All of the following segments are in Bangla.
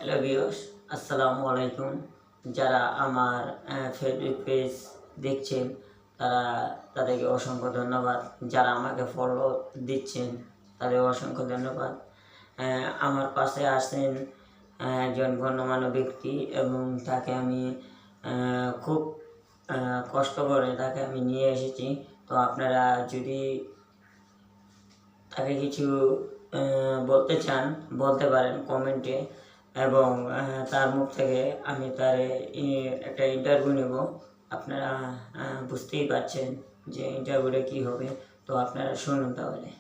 হ্যালো ভিউয়ার্স, আসসালামু আলাইকুম। যারা আমার ফেসবুক পেজ দেখছেন তাদেরকে অসংখ্য ধন্যবাদ। যারা আমাকে ফলো দিচ্ছেন তাদের অসংখ্য ধন্যবাদ। আমার পাশে আসেন একজন গণ্যমান্য ব্যক্তি এবং তাকে আমি খুব কষ্ট করে তাকে আমি নিয়ে এসেছি। তো আপনারা যদি তাকে কিছু বলতে চান বলতে পারেন কমেন্টে, এবং তার মুখ থেকে আমি তার একটা ইন্টারভিউ নেব। আপনারা বুঝতেই পারছেন যে ইন্টারভিউটা কী হবে, তো আপনারা শুনুন তাহলে।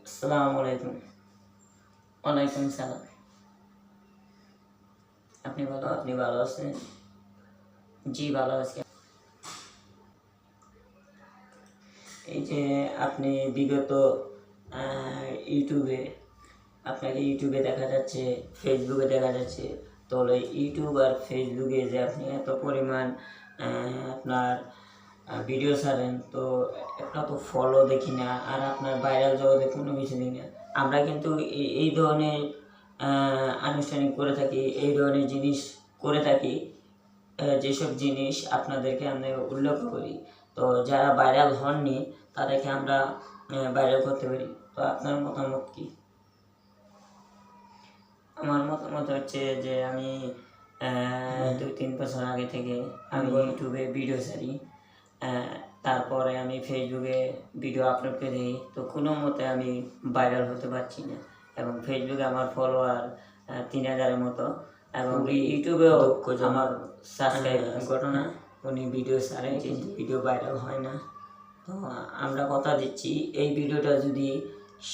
আসসালামু আলাইকুম। ওয়ালাইকুম সালাম। আপনি ভালো আছেন? জি ভালো আছি। এই যে আপনি বিগত ইউটিউবে আপনাকে ইউটিউবে দেখা যাচ্ছে, ফেসবুকে দেখা যাচ্ছে, তো ইউটিউব আর ফেসবুকে যে আপনি এত পরিমাণ আপনার ভিডিও ছাড়েন, তো একটা তো ফলো দেখি না, আর আপনার ভাইরাল জগতে কোনো কিছু দেখি না। আমরা কিন্তু এই ধরনের আনুষ্ঠানিক করে থাকি, এই ধরনের জিনিস করে থাকি, যেসব জিনিস আপনাদেরকে আমরা উল্লেখ করি। তো যারা ভাইরাল হননি তাদেরকে আমরা ভাইরাল করতে পারি। তো আপনার মতামত কী? আমার মতামত হচ্ছে যে আমি 2-3 বছর আগে থেকে আমি ইউটিউবে ভিডিও ছাড়ি, তারপরে আমি ফেসবুকে ভিডিও আপলোড করে দিই। তো কোনো মতে আমি ভাইরাল হতে পারছি না, এবং ফেসবুকে আমার ফলোয়ার 3000-এর মতো, এবং ইউটিউবেও আমার সাবস্ক্রাইব ঘটনা। উনি ভিডিও ছাড়ে কিন্তু ভিডিও ভাইরাল হয় না। তো আমরা কথা দিচ্ছি, এই ভিডিওটা যদি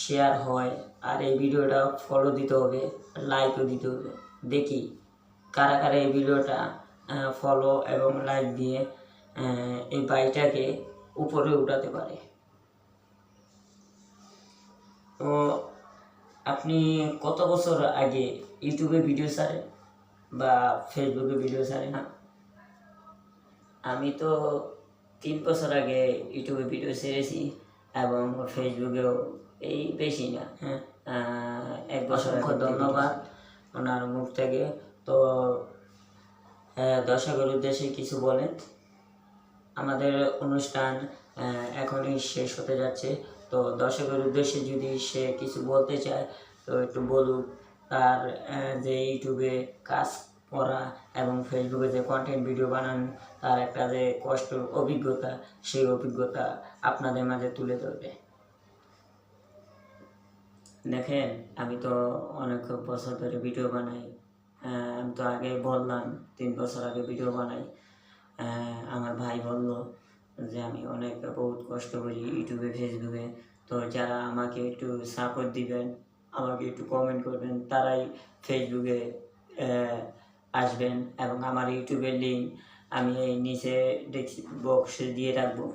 শেয়ার হয় আর এই ভিডিওটা ফলো দিতে হবে, লাইকও দিতে হবে। দেখি কারা কারা এই ভিডিওটা ফলো এবং লাইক দিয়ে এই বাইটাকে উপরে উঠাতে পারে। তো আপনি কত বছর আগে ইউটিউবে ভিডিও ছাড়েন বা ফেসবুকে ভিডিও ছাড়েন? আমি তো 3 বছর আগে ইউটিউবে ভিডিও ছেড়েছি, এবং ফেসবুকেও এই বেশি না, 1 বছর। ধন্যবাদ ওনার মুখ থেকে। তো দর্শকের উদ্দেশ্যে কিছু বলেন। আমাদের অনুষ্ঠান এখনই শেষ হতে যাচ্ছে, তো দর্শকের উদ্দেশ্যে যদি সে কিছু বলতে চায় তো একটু বলুক। তার যে ইউটিউবে কাজ করা এবং ফেসবুকে যে কন্টেন্ট ভিডিও বানানো, তার একটা যে কষ্ট অভিজ্ঞতা, সেই অভিজ্ঞতা আপনাদের মাঝে তুলে ধরবে। দেখেন, আমি তো অনেক বছর ধরে ভিডিও বানাই। আমি তো আগে বললাম 3 বছর আগে ভিডিও বানাই। আমার ভাই বলল যে আমি বহুত কষ্ট করি ইউটিউবে ফেসবুকে। তো যারা আমাকে একটু সাপোর্ট দিবেন, আমাকে একটু কমেন্ট করবেন, তারাই ফেসবুকে আসবেন, এবং আমার ইউটিউবের লিঙ্ক আমি এই নিচে বক্সে দিয়ে রাখবো।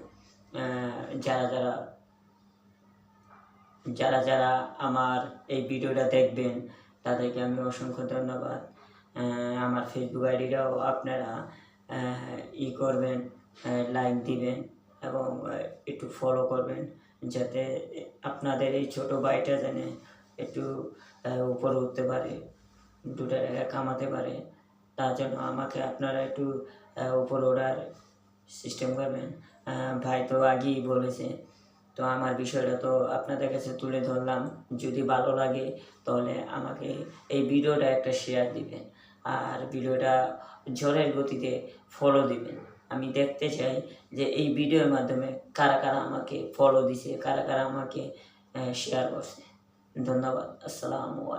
যারা যারা আমার এই ভিডিওটা দেখবেন তাদেরকে আমি অসংখ্য ধন্যবাদ। আমার ফেসবুক আইডিটাও আপনারা করবেন, লাইক দিবেন এবং একটু ফলো করবেন, যাতে আপনাদের এই ছোটো ভাইটা যেন একটু উপরে উঠতে পারে, 2 টাকা কামাতে পারে। তার জন্য আমাকে আপনারা একটু উপরে ওঠার সিস্টেম করবেন। ভাই তো আগেই বলেছে, তো আমার বিষয়টা তো আপনাদের কাছে তুলে ধরলাম। যদি ভালো লাগে তাহলে আমাকে এই ভিডিওটা একটা শেয়ার দিবেন, আর ভিডিওটা ঝড়ের গতিতে ফলো দিবেন। আমি দেখতে চাই যে এই ভিডিওর মাধ্যমে কারা কারা আমাকে ফলো দিছে, কারা কারা আমাকে শেয়ার করছে। ধন্যবাদ। আসসালামু আলাইকুম।